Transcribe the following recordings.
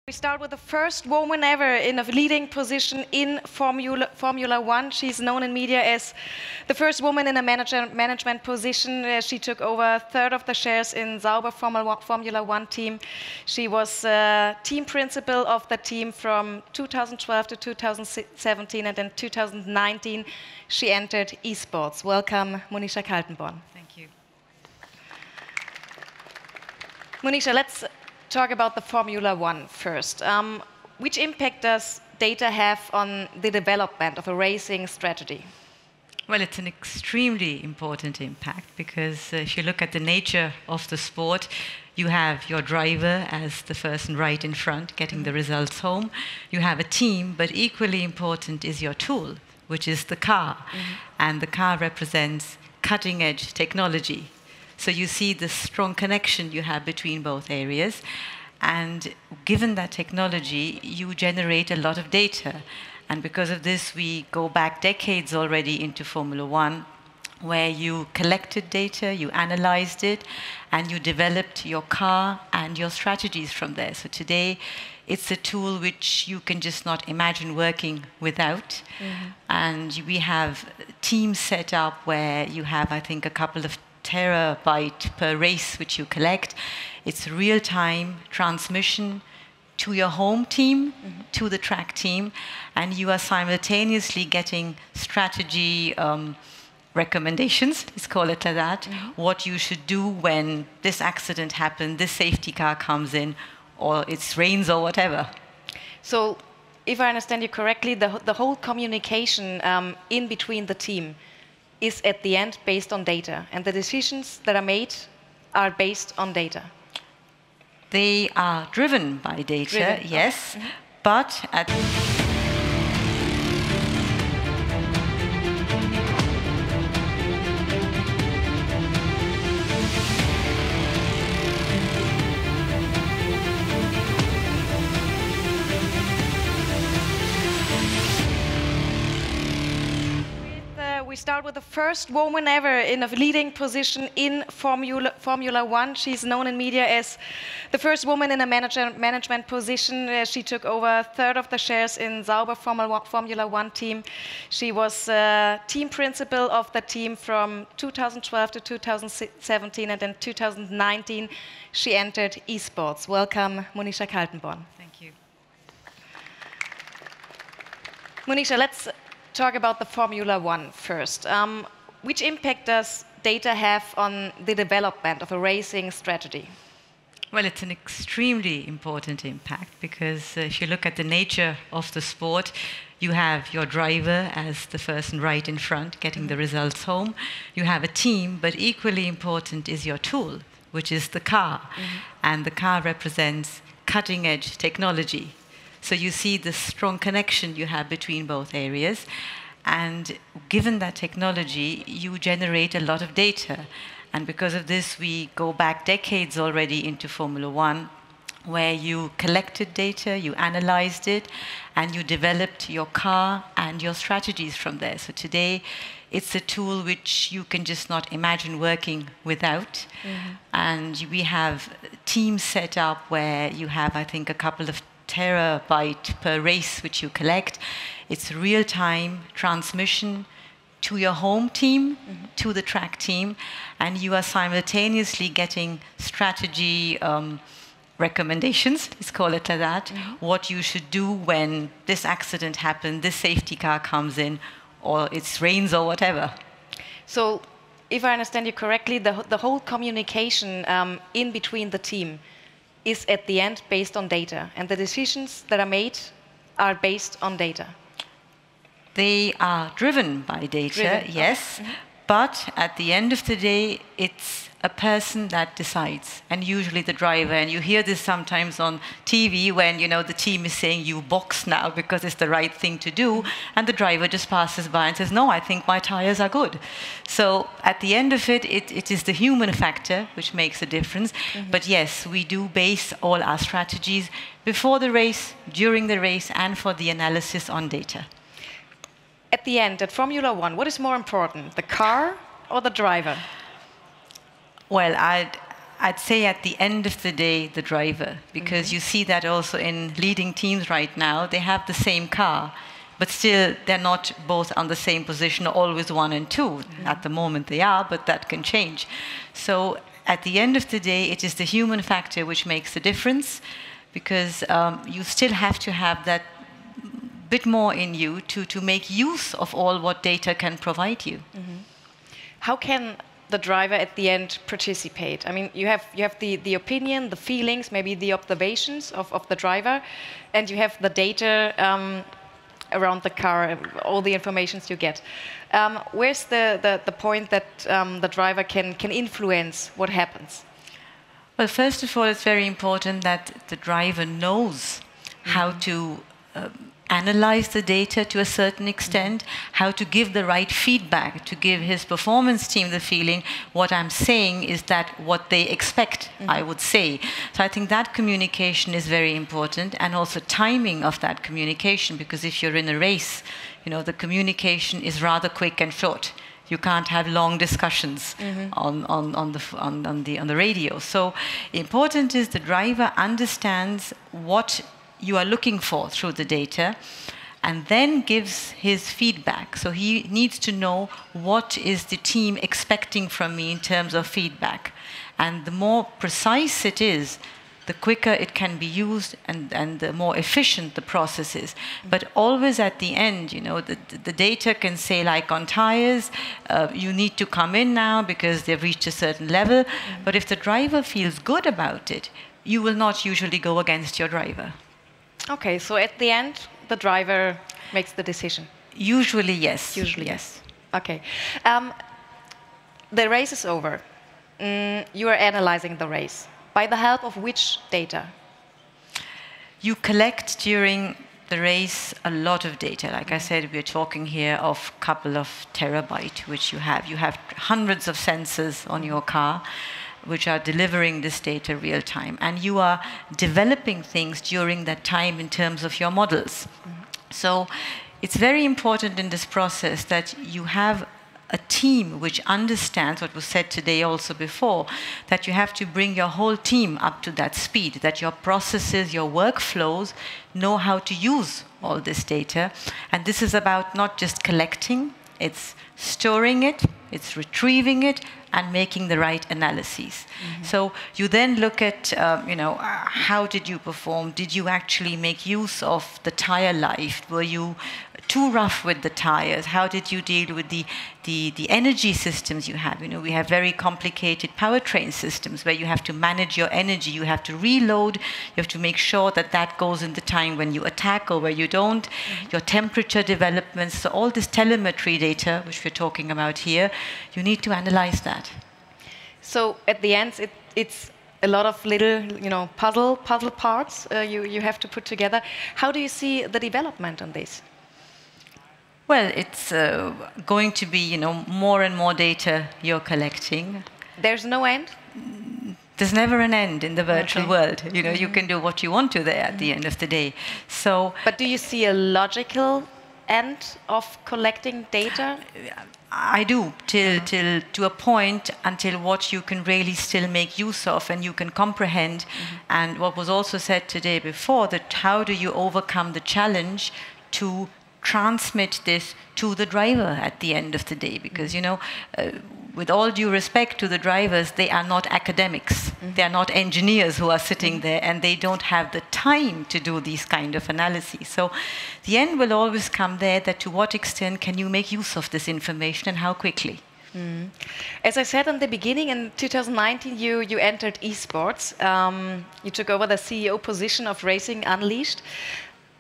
We start with the first woman ever in a leading position in Formula One. She's known in media as the first woman in a management position. She took over a third of the shares in Sauber Formula One team. She was team principal of the team from 2012 to 2017, and in 2019 she entered esports. Welcome, Monisha Kaltenborn. Thank you. Monisha, let's talk about the Formula One first. Which impact does data have on the development of a racing strategy? Well, it's an extremely important impact because if you look at the nature of the sport, you have your driver as the person right in front getting the results home. You have a team, but equally important is your tool, which is the car. And the car represents cutting-edge technology. So you see the strong connection you have between both areas. And given that technology, you generate a lot of data. And because of this, we go back decades already into Formula One, where you collected data, you analyzed it, and you developed your car and your strategies from there. So today, it's a tool which you can just not imagine working without. And we have teams set up where you have, I think, a couple of terabyte per race which you collect. It's real-time transmission to your home team, to the track team, and you are simultaneously getting strategy recommendations, let's call it like that, what you should do when this accident happened, this safety car comes in, or it rains or whatever. So, if I understand you correctly, the whole communication in between the team is at the end based on data, and the decisions that are made are based on data. They are driven by data, yes, but at We start with the first woman ever in a leading position in Formula One. She's known in media as the first woman in a management position. She took over a third of the shares in Sauber Formula One team. She was team principal of the team from 2012 to 2017, and in 2019 she entered esports. Welcome, Monisha Kaltenborn. Thank you. Monisha, let's talk about the Formula One first. Which impact does data have on the development of a racing strategy? Well, it's an extremely important impact because if you look at the nature of the sport, you have your driver as the person right in front getting the results home. You have a team, but equally important is your tool, which is the car. And the car represents cutting-edge technology. So you see the strong connection you have between both areas. And given that technology, you generate a lot of data. And because of this, we go back decades already into Formula One, where you collected data, you analyzed it, and you developed your car and your strategies from there. So today, it's a tool which you can just not imagine working without. And we have teams set up where you have, I think, a couple of terabyte per race which you collect. It's real-time transmission to your home team, to the track team, and you are simultaneously getting strategy recommendations, let's call it like that, what you should do when this accident happened, this safety car comes in, or it rains or whatever. So, if I understand you correctly, the whole communication in between the team is at the end based on data, and the decisions that are made are based on data. They are driven by data, yes, but at the end of the day, it's a person that decides, and usually the driver. And you hear this sometimes on TV when, you know, the team is saying you box now because it's the right thing to do, and the driver just passes by and says, no, I think my tires are good. So at the end of it, it is the human factor which makes a difference. But yes, we do base all our strategies before the race, during the race, and for the analysis on data. At the end, at Formula One, what is more important, the car or the driver? Well, I'd say at the end of the day, the driver, because you see that also in leading teams right now, they have the same car, but still they're not both on the same position, always 1 and 2. At the moment they are, but that can change. So at the end of the day, it is the human factor which makes the difference, because you still have to have that bit more in you to make use of all what data can provide you. How can the driver at the end participate? I mean, you have the opinion, the feelings, maybe the observations of the driver, and you have the data around the car, all the informations you get. Where's the point that the driver can influence what happens? Well, first of all, it's very important that the driver knows how to analyze the data to a certain extent, how to give the right feedback, to give his performance team the feeling, what I'm saying is that what they expect, I would say. So I think that communication is very important, and also timing of that communication, because if you're in a race, the communication is rather quick and short. You can't have long discussions on the radio. So important is the driver understands what you are looking for through the data, and then gives his feedback. So he needs to know what is the team expecting from me in terms of feedback. And the more precise it is, the quicker it can be used, and the more efficient the process is. But always at the end, the data can say, like on tires, you need to come in now because they've reached a certain level. But if the driver feels good about it, you will not usually go against your driver. Okay, so at the end, the driver makes the decision? Usually, yes. Usually, yes. Okay. The race is over. You are analyzing the race. By the help of which data? You collect during the race a lot of data. Like I said, we're talking here of a couple of terabytes, which you have. You have hundreds of sensors on your car, which are delivering this data real time. And you are developing things during that time in terms of your models. So it's very important in this process that you have a team which understands what was said today also before, that you have to bring your whole team up to that speed, that your processes, your workflows know how to use all this data. And this is about not just collecting, it's storing it, it's retrieving it, and making the right analyses. So you then look at, how did you perform? Did you actually make use of the tire life? Were you too rough with the tires? How did you deal with the energy systems you have? We have very complicated powertrain systems where you have to manage your energy. You have to reload. You have to make sure that that goes in the time when you attack or where you don't. Your temperature developments. So all this telemetry data, which we're talking about here, you need to analyze that. So at the end, it's a lot of little, puzzle parts you have to put together. How do you see the development on this? Well, it's going to be, more and more data you're collecting. There's no end? There's never an end in the virtual world. You can do what you want to there at the end of the day. So, but do you see a logical end of collecting data? I do, till to a point until what you can really still make use of and you can comprehend. And what was also said today before, that how do you overcome the challenge to transmit this to the driver at the end of the day? Because, with all due respect to the drivers, they are not academics. They are not engineers who are sitting there, and they don't have the time to do these kind of analyses. So the end will always come there, that to what extent can you make use of this information and how quickly? As I said in the beginning, in 2019, you entered esports. You took over the CEO position of Racing Unleashed.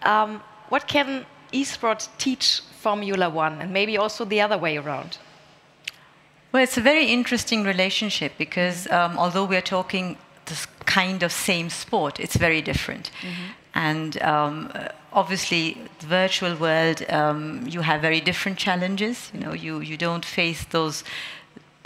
What can esports teach Formula One, and maybe also the other way around? Well, it's a very interesting relationship because although we're talking this kind of same sport, it's very different. And obviously, the virtual world, you have very different challenges. You don't face those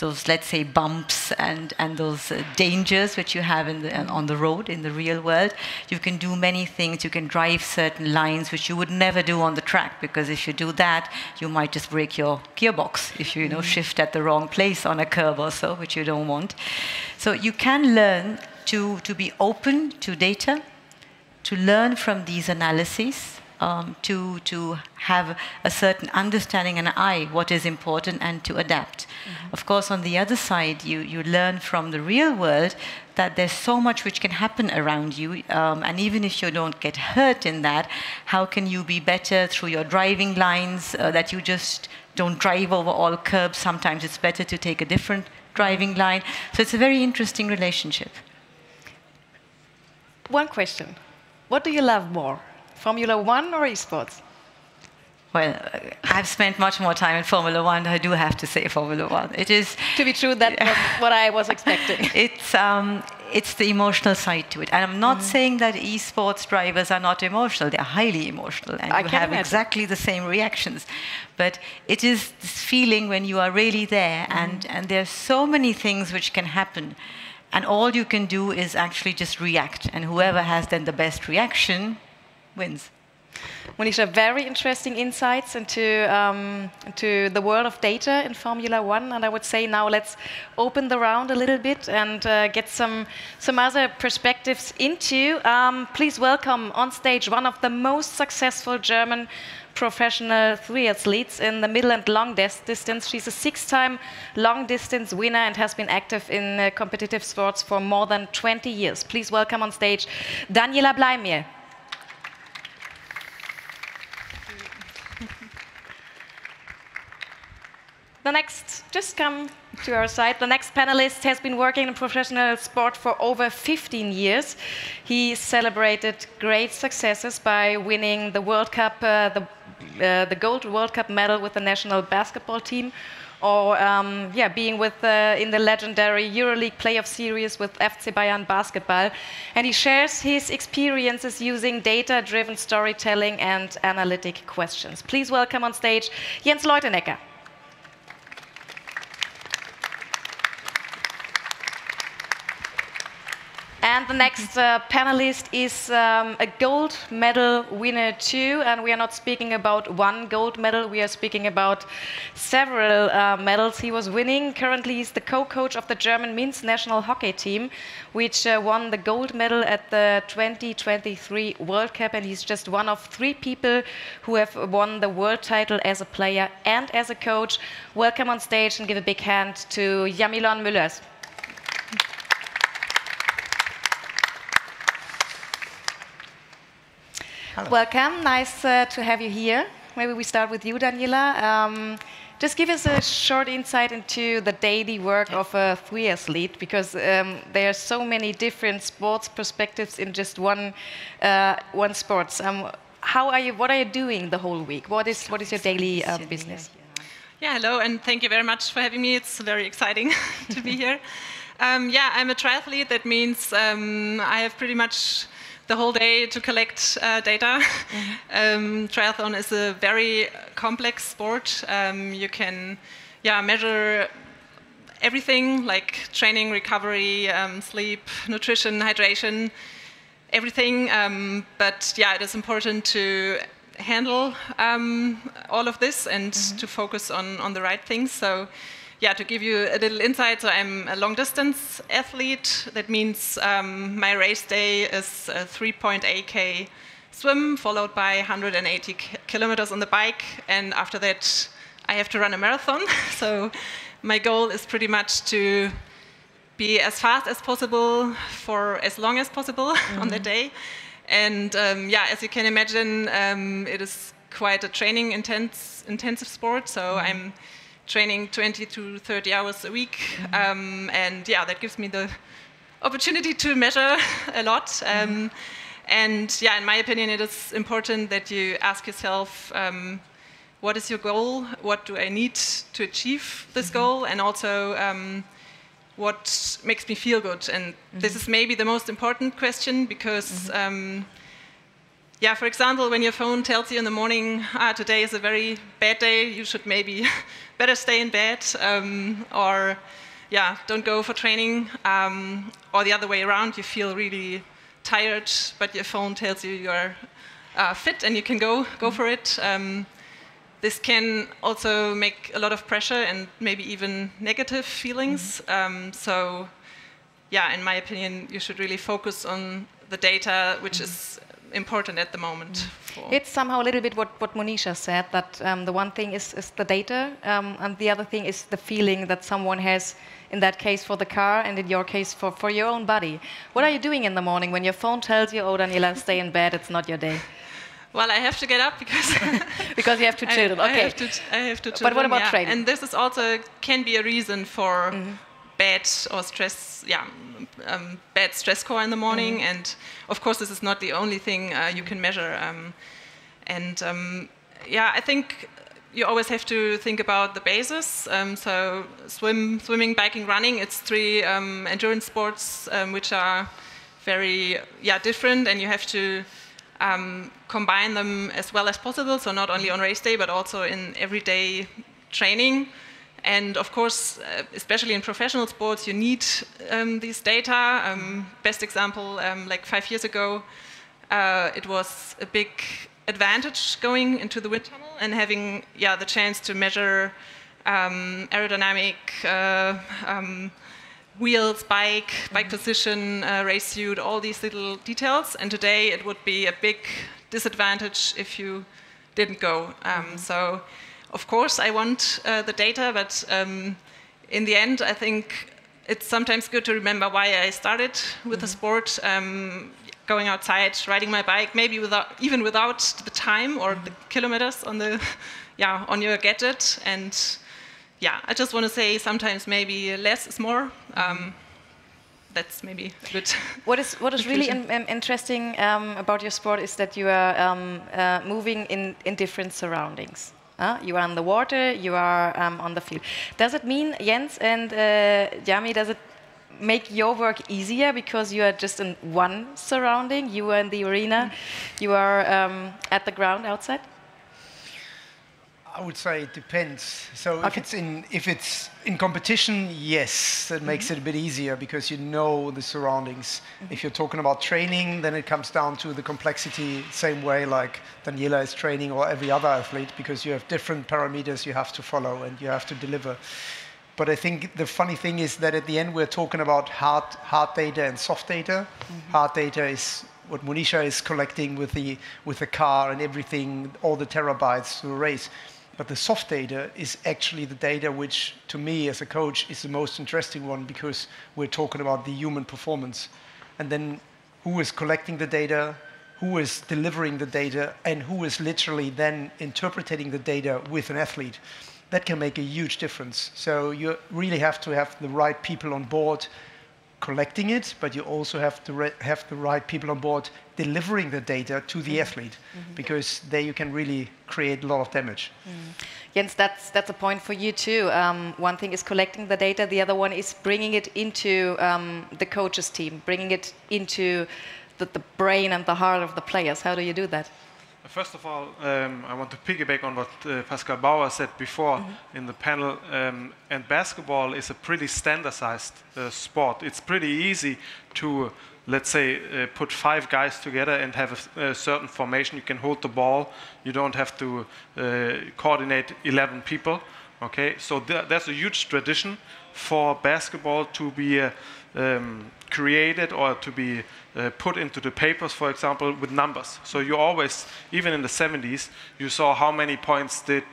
those, let's say, bumps and those dangers which you have on the road in the real world. You can do many things. You can drive certain lines which you would never do on the track, because if you do that, you might just break your gearbox if you shift at the wrong place on a curve or so, which you don't want. So you can learn to be open to data, to learn from these analyses, to have a certain understanding and eye what is important, and to adapt. Of course, on the other side, you learn from the real world that there's so much which can happen around you, and even if you don't get hurt in that, how can you be better through your driving lines, that you just don't drive over all curbs. Sometimes it's better to take a different driving line. So it's a very interesting relationship. One question. What do you love more, Formula One or esports? Well, I've spent much more time in Formula One. I do have to say Formula One. It is... To be true, that was what I was expecting. It's the emotional side to it. And I'm not saying that esports drivers are not emotional. They're highly emotional. And you have exactly the same reactions. But it is this feeling when you are really there, and there's so many things which can happen. And all you can do is actually just react. And whoever has then the best reaction wins. Monisha, very interesting insights into the world of data in Formula One. And I would say now let's open the round a little bit and get some other perspectives into. Please welcome on stage one of the most successful German professional triathletes in the middle and long distance. She's a 6-time long distance winner and has been active in competitive sports for more than 20 years. Please welcome on stage Daniela Bleymehl. The next, just come to our side. The next panelist has been working in professional sport for over 15 years. He celebrated great successes by winning the World Cup, the gold World Cup medal with the national basketball team, or being with in the legendary EuroLeague playoff series with FC Bayern basketball. And he shares his experiences using data-driven storytelling and analytic questions. Please welcome on stage Jens Leutenecker. And the next panelist is a gold medal winner too, and we are not speaking about one gold medal, we are speaking about several medals he was winning. Currently he's the co-coach of the German men's national hockey team, which won the gold medal at the 2023 World Cup, and he's just one of 3 people who have won the world title as a player and as a coach. Welcome on stage and give a big hand to Jamilon Mülders. Hello. Welcome, nice to have you here. Maybe we start with you, Daniela. Just give us a short insight into the daily work of a triathlete, because there are so many different sports perspectives in just one sport. What are you doing the whole week? What is your daily business? Yeah, hello, and thank you very much for having me. It's very exciting to be here. I'm a triathlete. That means I have pretty much the whole day to collect data. Triathlon is a very complex sport. You can measure everything like training, recovery, sleep, nutrition, hydration, everything. But it is important to handle all of this and to focus on the right things. So to give you a little insight, so I'm a long-distance athlete. That means my race day is a 3.8K swim, followed by 180 kilometers on the bike, and after that I have to run a marathon. So my goal is pretty much to be as fast as possible for as long as possible on that day. And as you can imagine, it is quite a training intensive sport, so I'm training 20 to 30 hours a week, and that gives me the opportunity to measure a lot. And in my opinion, it is important that you ask yourself, what is your goal? What do I need to achieve this goal? And also, what makes me feel good? And this is maybe the most important question, because yeah, for example, when your phone tells you in the morning, today is a very bad day, you should maybe better stay in bed, or yeah, don't go for training, or the other way around, you feel really tired, but your phone tells you you're fit and you can go for it. This can also make a lot of pressure and maybe even negative feelings. So, yeah, in my opinion, you should really focus on the data, which is important at the moment. It's somehow a little bit what Monisha said, that the one thing is the data, and the other thing is the feeling that someone has, in that case for the car, and in your case for your own body. What are you doing in the morning when your phone tells you, oh, Daniela, stay in bed, it's not your day? Well, I have to get up because because you have two children. Okay. I have two children. But what about training? And this is also can be a reason for bad or stress. Yeah, bad stress score in the morning. And of course, this is not the only thing you can measure. Yeah, I think you always have to think about the basis. So swimming, biking, running. It's three endurance sports which are very different, and you have to combine them as well as possible, so not only on race day, but also in everyday training. And of course, especially in professional sports, you need these data. Best example, like 5 years ago, it was a big advantage going into the wind tunnel and having the chance to measure aerodynamic, wheels, bike position, race suit, all these little details. And today it would be a big disadvantage if you didn't go. So, of course, I want the data, but in the end, I think it's sometimes good to remember why I started with the sport. Going outside, riding my bike, maybe without the time or the kilometers on the on your gadget. And yeah, I just want to say sometimes maybe less is more. That's maybe good. What is really interesting about your sport is that you are moving in different surroundings. You are on the water, you are on the field. Does it mean, Jens and Jami, does it make your work easier because you are just in one surrounding? You are in the arena, you are at the ground outside? I would say it depends. So if it's in competition, yes, that makes it a bit easier because you know the surroundings. If you're talking about training, then it comes down to the complexity, same way like Daniela is training or every other athlete, because you have different parameters you have to follow and you have to deliver. But I think the funny thing is that at the end we're talking about hard data and soft data. Hard data is what Monisha is collecting with the car and everything, all the terabytes to a race. But the soft data is actually the data which, to me as a coach, is the most interesting one, because we're talking about the human performance. And then who is collecting the data, who is delivering the data, and who is literally then interpreting the data with an athlete. That can make a huge difference. So you really have to have the right people on board collecting it, but you also have to have the right people on board delivering the data to the athlete, because there you can really create a lot of damage. Jens, that's a point for you too. One thing is collecting the data, the other one is bringing it into the coaches team, bringing it into the brain and the heart of the players. How do you do that? First of all, I want to piggyback on what Pascal Bauer said before in the panel. And basketball is a pretty standardized sport. It's pretty easy to, let's say, put 5 guys together and have a certain formation. You can hold the ball. You don't have to coordinate 11 people. Okay, so there's a huge tradition for basketball to be created or to be put into the papers, for example, with numbers. So you always, even in the 70s, you saw how many points did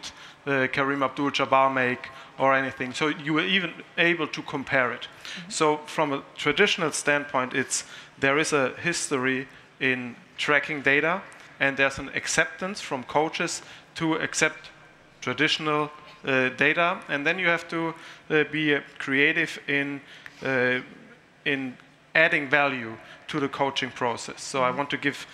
Kareem Abdul-Jabbar make or anything. So you were even able to compare it. So from a traditional standpoint, there is a history in tracking data, and there's an acceptance from coaches to accept traditional data, and then you have to be creative in adding value to the coaching process. So I want to give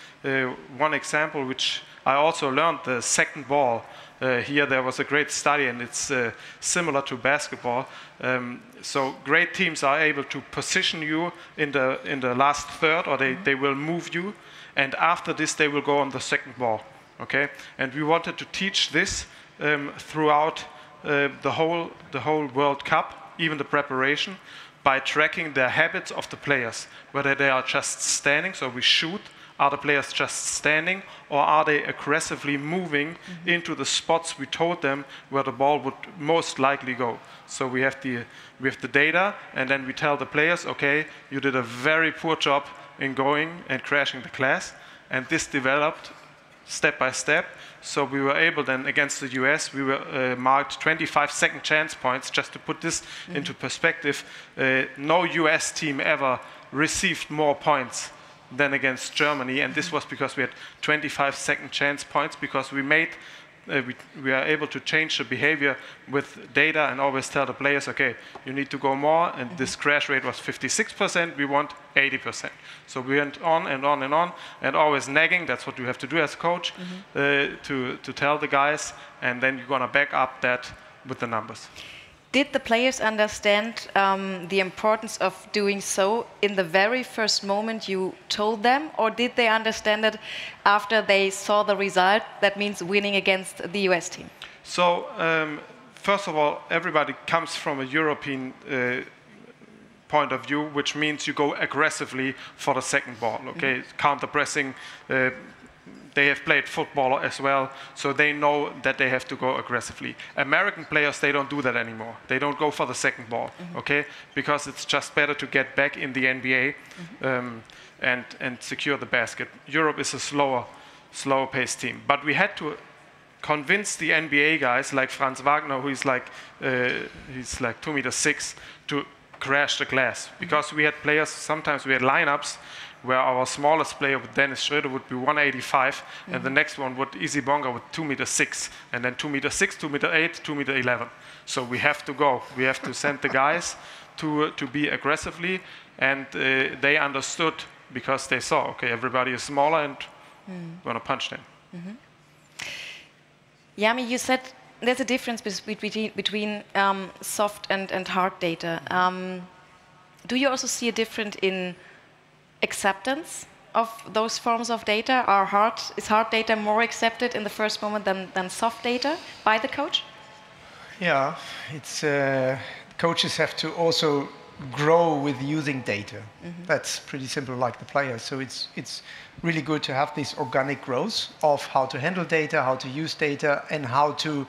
one example, which I also learned, the second ball. Here there was a great study, and it's similar to basketball. So great teams are able to position you in the last third, or they will move you, And after this, they will go on the second ball. Okay, and we wanted to teach this throughout the whole World Cup, even the preparation, by tracking the habits of the players, whether they are just standing, so we shoot. Are the players just standing, or are they aggressively moving into the spots we told them where the ball would most likely go? So we have the data, and then we tell the players, okay, you did a very poor job in going and crashing the glass, and this developed step by step. So we were able then, against the US, we were marked 25 second chance points. Just to put this into perspective, no US team ever received more points than against Germany, and this was because we had 25 second chance points, because we made we are able to change the behavior with data and always tell the players, okay, you need to go more, and this crash rate was 56%, we want 80%. So we went on and on and on, and always nagging, that's what you have to do as coach, to tell the guys, and then you're gonna back up that with the numbers. Did the players understand the importance of doing so in the very first moment you told them, or did they understand it after they saw the result, that means winning against the US team? So, first of all, everybody comes from a European point of view, which means you go aggressively for the second ball, okay? Counter-pressing, they have played football as well, so they know that they have to go aggressively. American players, they don't do that anymore. They don't go for the second ball, okay? Because it's just better to get back in the NBA and secure the basket. Europe is a slower-paced team. But we had to convince the NBA guys, like Franz Wagner, who is like, he's like 2'6", to crash the glass. Because we had players, sometimes we had lineups, where our smallest player with Dennis Schröder would be 185, and the next one would Easy Bonga with 2'6", and then 2'6", 2'8", 2'11". So we have to go. We have to send the guys to be aggressively, and they understood, because they saw, okay, everybody is smaller, and we're gonna punch them. Yami, you said there's a difference between soft and hard data. Do you also see a difference in acceptance of those forms of data? Is hard data more accepted in the first moment than soft data by the coach? Yeah, it's coaches have to also grow with using data. That's pretty simple, like the players. So it's really good to have this organic growth of how to handle data, how to use data, and how to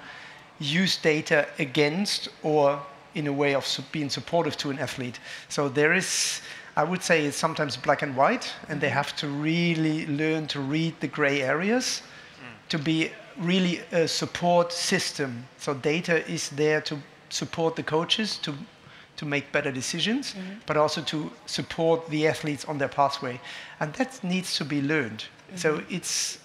use data against or in a way of being supportive to an athlete. So there is, I would say, it's sometimes black and white, and they have to really learn to read the gray areas to be really a support system. So data is there to support the coaches to make better decisions, but also to support the athletes on their pathway. And that needs to be learned. So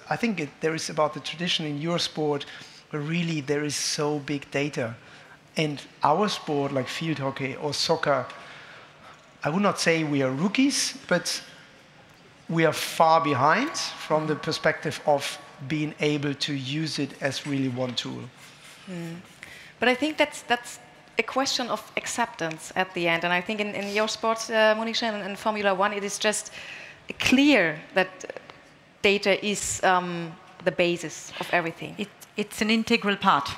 I think there is about the tradition in your sport where really there is so big data. And our sport, like field hockey or soccer, I would not say we are rookies, but we are far behind from the perspective of being able to use it as really one tool. But I think that's a question of acceptance at the end. And I think in your sports, Monisha, and Formula One, it is just clear that data is the basis of everything. It's an integral part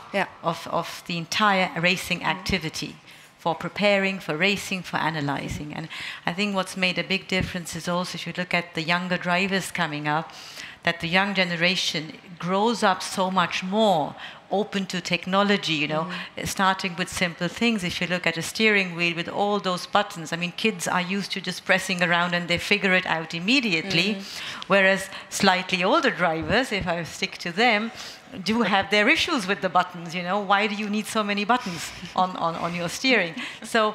of the entire racing activity, for preparing, for racing, for analyzing. And I think what's made a big difference is also, if you look at the younger drivers coming up, that the young generation grows up so much more open to technology, you know, starting with simple things. If you look at a steering wheel with all those buttons, I mean, kids are used to just pressing around and they figure it out immediately, whereas slightly older drivers, if I stick to them, do have their issues with the buttons, you know. Why do you need so many buttons on your steering? So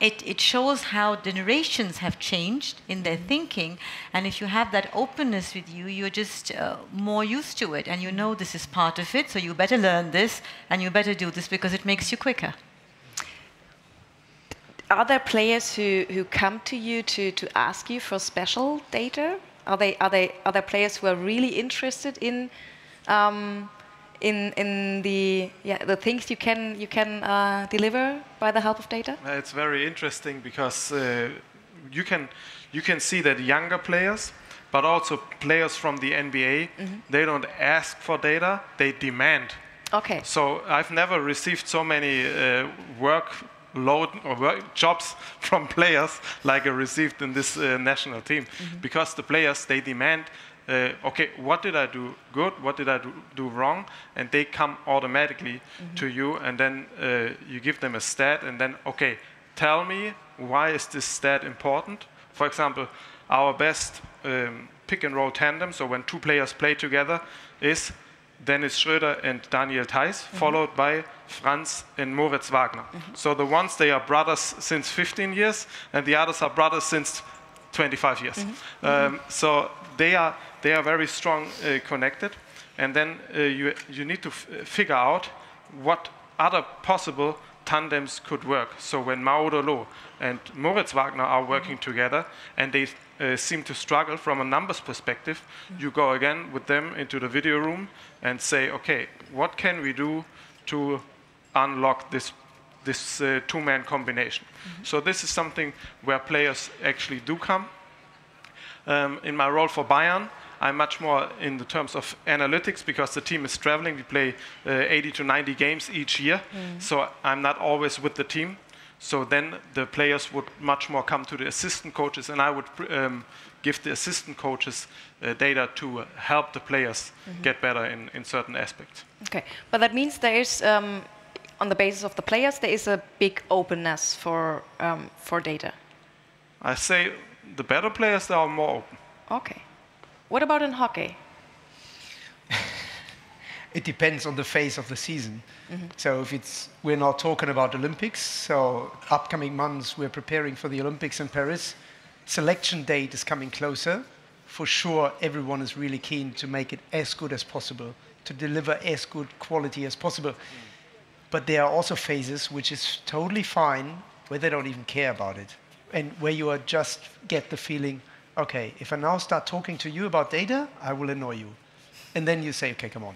it shows how generations have changed in their thinking, and if you have that openness with you, you're just more used to it, and you know this is part of it, so you better learn this, and you better do this because it makes you quicker. Are there players who come to you to ask you for special data? Are there players who are really interested in the things you can deliver by the help of data? It's very interesting because you can see that younger players, but also players from the NBA, they don't ask for data, they demand. Okay. So I've never received so many workload or work jobs from players like I received in this national team, because the players, they demand, okay, what did I do good, what did I do wrong, and they come automatically to you, and then you give them a stat, and then, okay, tell me, why is this stat important? For example, our best pick and roll tandem, so when two players play together, is Dennis Schröder and Daniel Theiss, followed by Franz and Moritz Wagner. So the ones, they are brothers since 15 years, and the others are brothers since 25 years. So they are very strong connected, and then you need to figure out what other possible tandems could work. So when Mauro Loh and Moritz Wagner are working together, and they seem to struggle from a numbers perspective, you go again with them into the video room and say, okay, what can we do to unlock this two-man combination? So this is something where players actually do come. In my role for Bayern, I'm much more in the terms of analytics, because the team is traveling. We play 80 to 90 games each year, so I'm not always with the team. So then the players would much more come to the assistant coaches, and I would give the assistant coaches data to help the players get better in certain aspects. Okay, but that means there is, on the basis of the players, there is a big openness for data. I say the better players, they are more open. Okay. What about in hockey? It depends on the phase of the season. So we're now talking about Olympics, so upcoming months we're preparing for the Olympics in Paris. Selection date is coming closer. For sure, everyone is really keen to make it as good as possible, to deliver as good quality as possible. But there are also phases which is totally fine, where they don't even care about it. And where you are just get the feeling, okay, if I now start talking to you about data, I will annoy you. And then you say, okay, come on,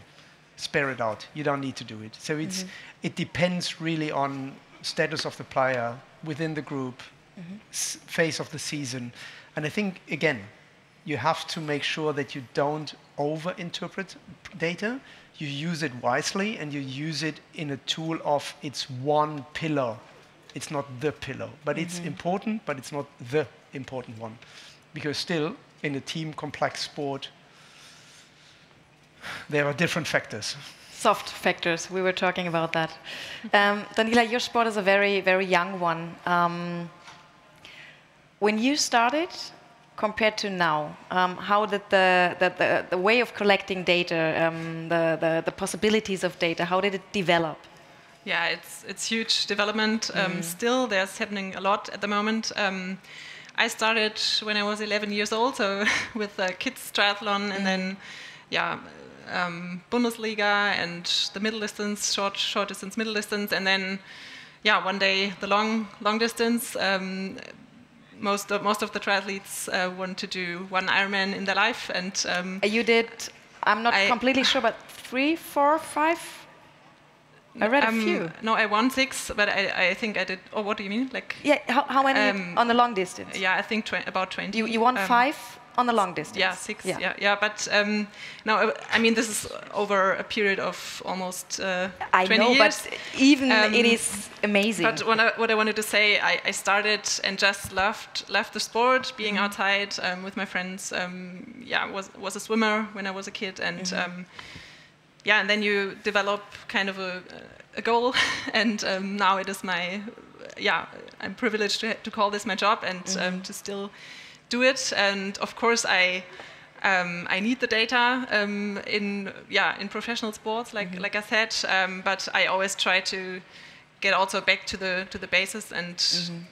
spare it out. You don't need to do it. So it depends really on status of the player within the group, phase of the season. And I think, again, you have to make sure that you don't over-interpret data. You use it wisely, and you use it in a tool of it's one pillar. It's not the pillar, but it's important, but it's not the important one. Because still, in a team complex sport, there are different factors. Soft factors, we were talking about that. Daniela, your sport is a very, very young one. When you started, compared to now, how did the way of collecting data, the possibilities of data, how did it develop? Yeah, it's huge development. Still, there's happening a lot at the moment. I started when I was 11 years old, so with kids triathlon, and then, Bundesliga and the middle distance, short distance, middle distance, and then, one day the long distance. Most of the triathletes want to do one Ironman in their life, and you did. I'm not completely sure, but 3, 4, 5. I read a few. No, I won 6, but I think I did. Oh, what do you mean? Like? Yeah, how many on the long distance? Yeah, I think about 20. You won 5 on the long distance. Yeah, 6. Yeah. But no, I mean this is over a period of almost 20 I know, years. but even it is amazing. But what I wanted to say, I started and just loved the sport, being outside with my friends. Was a swimmer when I was a kid, and. And then you develop kind of a goal, and now it is my, I'm privileged to call this my job, and to still do it. And of course, I need the data in professional sports, like I said. But I always try to get also back to the basis and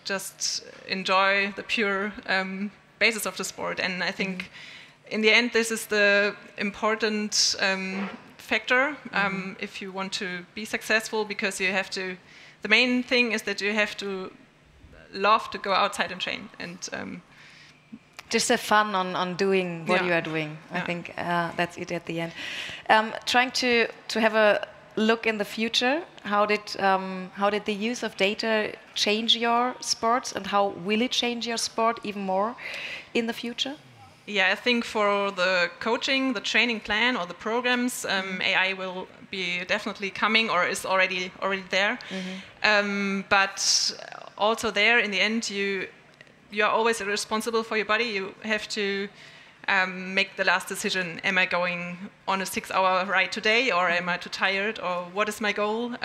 just enjoy the pure basis of the sport. And I think, in the end, this is the important. Factor if you want to be successful, because you have to. The main thing is that you have to love to go outside and train, and just have fun on doing what you are doing. I think that's it at the end. Trying to have a look in the future. How did the use of data change your sports, and how will it change your sport even more in the future? Yeah, I think for the coaching, the training plan, or the programs, AI will be definitely coming, or is already there. But also there, in the end, you are always responsible for your body. You have to make the last decision. Am I going on a 6-hour ride today, or am I too tired, or what is my goal?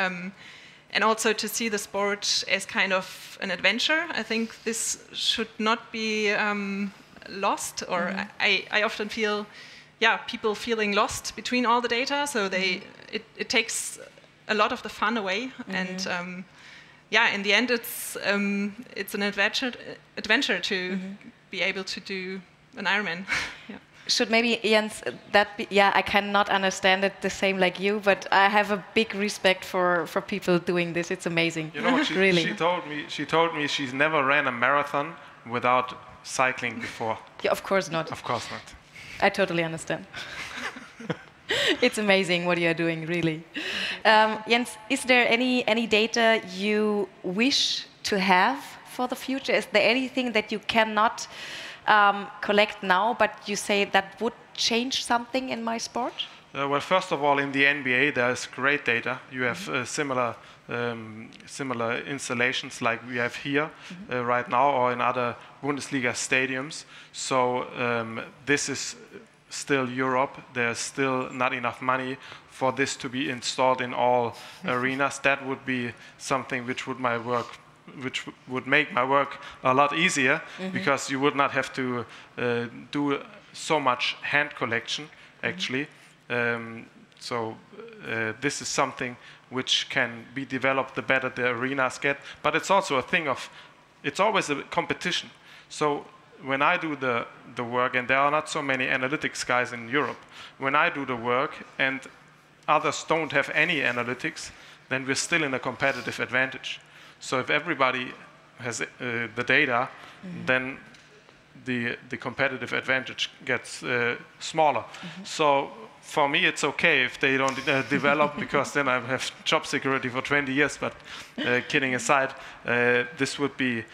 And also to see the sport as kind of an adventure. I think this should not be lost, or I often feel, people feeling lost between all the data. So it takes a lot of the fun away, and in the end, it's an adventure to be able to do an Ironman. Should maybe, Jens, that be, I cannot understand it the same like you, but I have a big respect for people doing this. It's amazing. You know what really. She told me she's never ran a marathon without cycling before. Yeah, of course not. Of course not. I totally understand. It's amazing what you are doing, really. Jens, is there any data you wish to have for the future? Is there anything that you cannot collect now, but you say that would change something in my sport? Well, first of all, in the NBA, there's great data. You have similar installations like we have here right now, or in other Bundesliga stadiums. So this is still Europe. There's still not enough money for this to be installed in all arenas. That would be something which would make my work a lot easier, because you would not have to do so much hand collection, actually. This is something which can be developed the better the arenas get. But it's also a thing of, it's always a competition. So when I do the work, and there are not so many analytics guys in Europe, when I do the work and others don't have any analytics, then we're still in a competitive advantage. So if everybody has the data, then the competitive advantage gets smaller. So for me, it's okay if they don't develop, because then I have job security for 20 years. But kidding aside, this would be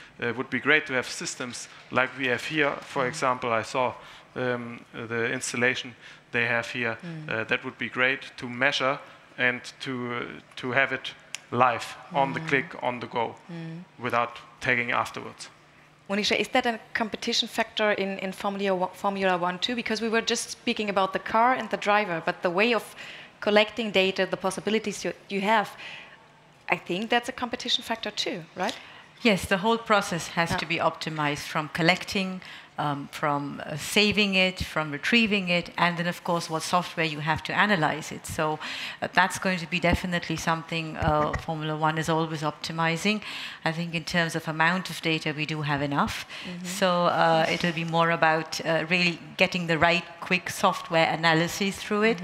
great to have systems like we have here. For example, I saw the installation they have here. That would be great to measure and to have it live, on the click, on the go, without tagging afterwards. Monisha, is that a competition factor in Formula One too? Because we were just speaking about the car and the driver, but the way of collecting data, the possibilities you have, I think that's a competition factor too, right? Yes, the whole process has to be optimized, from collecting, from saving it, from retrieving it, and then, of course, what software you have to analyze it. So that's going to be definitely something Formula One is always optimizing. I think in terms of amount of data, we do have enough. So it will be more about really getting the right quick software analysis through it.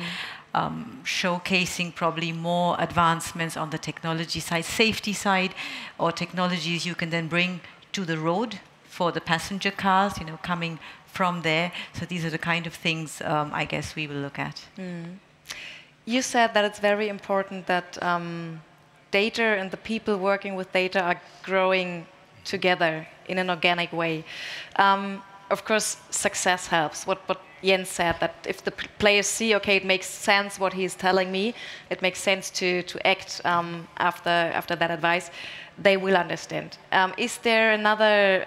Showcasing probably more advancements on the technology side, safety side, or technologies you can then bring to the road for the passenger cars, coming from there. So these are the kind of things I guess we will look at. You said that it's very important that data and the people working with data are growing together in an organic way. Of course, success helps. What Jens said, that if the players see, okay, it makes sense what he's telling me, it makes sense to act after that advice, they will understand. Is there another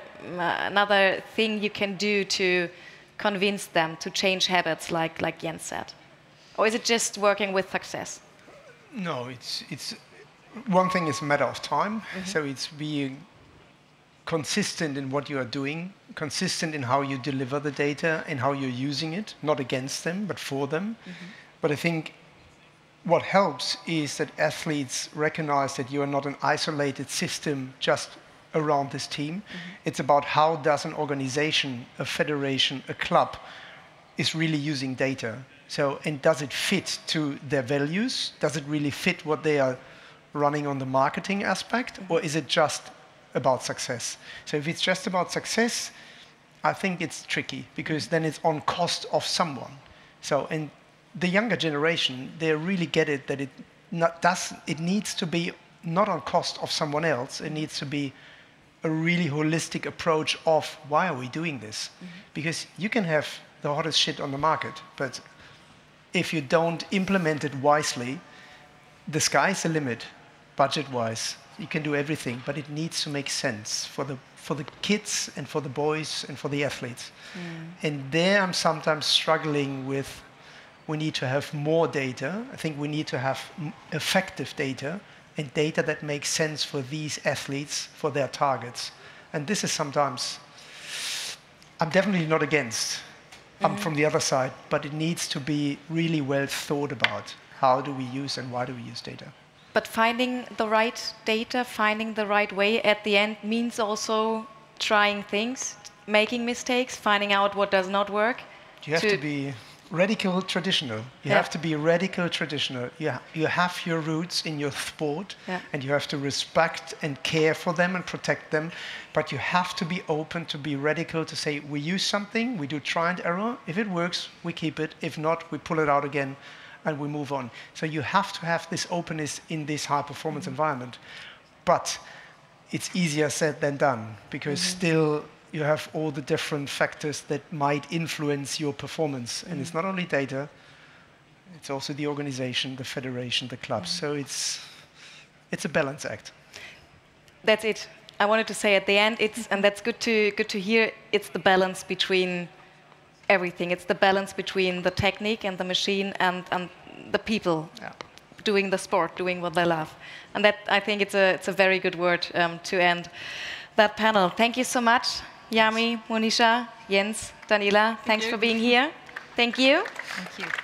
thing you can do to convince them to change habits, like Jens said? Or is it just working with success? No, it's one thing is a matter of time. So it's being consistent in what you are doing, consistent in how you deliver the data and how you're using it, not against them, but for them. But I think what helps is that athletes recognize that you are not an isolated system just around this team. It's about how does an organization, a federation, a club is really using data. So, and does it fit to their values? Does it really fit what they are running on the marketing aspect? Or is it just about success? So if it's just about success, I think it's tricky, because then it's on cost of someone. So, and the younger generation, they really get it that it needs to be not on cost of someone else. It needs to be a really holistic approach of why are we doing this? Because you can have the hottest shit on the market, but if you don't implement it wisely, the sky's the limit, budget-wise. You can do everything, but it needs to make sense for the kids and for the boys and for the athletes. And there I'm sometimes struggling with, we need to have more data. I think we need to have effective data and data that makes sense for these athletes, for their targets. And this is sometimes, I'm definitely not against. I'm from the other side, but it needs to be really well thought about. How do we use and why do we use data? But finding the right data, finding the right way at the end means also trying things, making mistakes, finding out what does not work. You have to be radical traditional. You have to be radical traditional. You have your roots in your sport, and you have to respect and care for them and protect them. But you have to be open to be radical, to say, we use something, we do try and error. If it works, we keep it. If not, we pull it out again and we move on. So you have to have this openness in this high-performance environment. But it's easier said than done, because still you have all the different factors that might influence your performance. And it's not only data, it's also the organization, the federation, the clubs. So it's a balance act. That's it. I wanted to say at the end, and that's good to hear, it's the balance between everything. It's the balance between the technique and the machine and the people doing the sport, doing what they love. And that, I think it's a very good word to end that panel. Thank you so much, Jami, Monisha, Jens, Daniela. Thanks for being here. Thank you. Thank you.